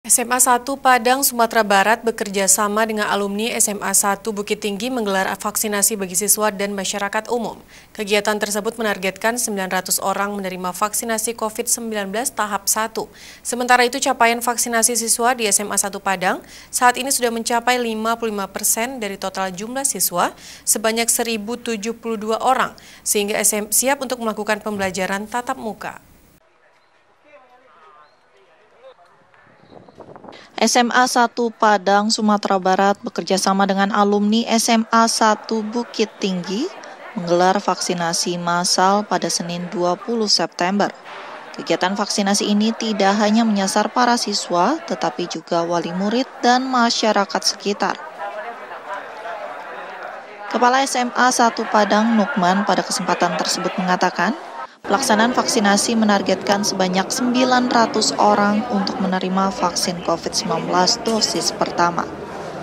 SMA 1 Padang, Sumatera Barat bekerja sama dengan alumni SMA 1 Bukit Tinggi menggelar vaksinasi bagi siswa dan masyarakat umum. Kegiatan tersebut menargetkan 900 orang menerima vaksinasi COVID-19 tahap 1. Sementara itu capaian vaksinasi siswa di SMA 1 Padang saat ini sudah mencapai 55% dari total jumlah siswa sebanyak 1.072 orang, sehingga SM siap untuk melakukan pembelajaran tatap muka. SMA 1 Padang, Sumatera Barat bekerjasama dengan alumni SMA 1 Bukit Tinggi menggelar vaksinasi massal pada Senin 20 September. Kegiatan vaksinasi ini tidak hanya menyasar para siswa, tetapi juga wali murid dan masyarakat sekitar. Kepala SMA 1 Padang, Nukman, pada kesempatan tersebut mengatakan, pelaksanaan vaksinasi menargetkan sebanyak 900 orang untuk menerima vaksin COVID-19 dosis pertama.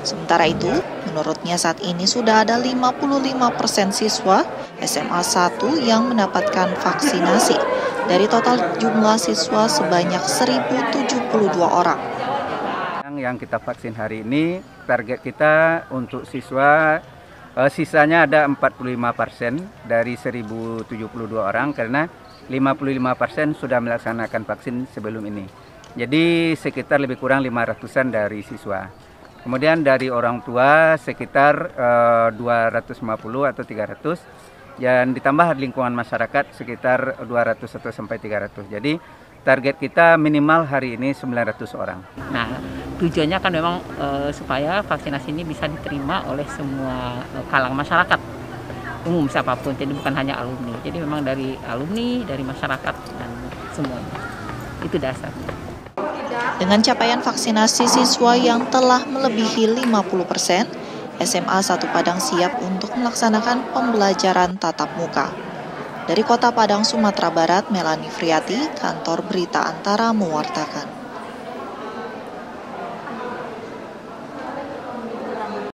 Sementara itu, menurutnya saat ini sudah ada 55% siswa SMA 1 yang mendapatkan vaksinasi dari total jumlah siswa sebanyak 1.072 orang. Yang kita vaksin hari ini, target kita untuk siswa sisanya ada 45% dari 1.072 orang karena 55% sudah melaksanakan vaksin sebelum ini. Jadi sekitar lebih kurang 500-an dari siswa. Kemudian dari orang tua sekitar 250 atau 300 dan ditambah lingkungan masyarakat sekitar 200 atau sampai 300. Jadi target kita minimal hari ini 900 orang. Nah, tujuannya kan memang supaya vaksinasi ini bisa diterima oleh semua kalangan masyarakat umum siapapun, jadi bukan hanya alumni. Jadi memang dari alumni, dari masyarakat dan semuanya. Itu dasarnya. Dengan capaian vaksinasi siswa yang telah melebihi 50%, SMA 1 Padang siap untuk melaksanakan pembelajaran tatap muka. Dari Kota Padang, Sumatera Barat, Melanie Friati, Kantor Berita Antara mewartakan.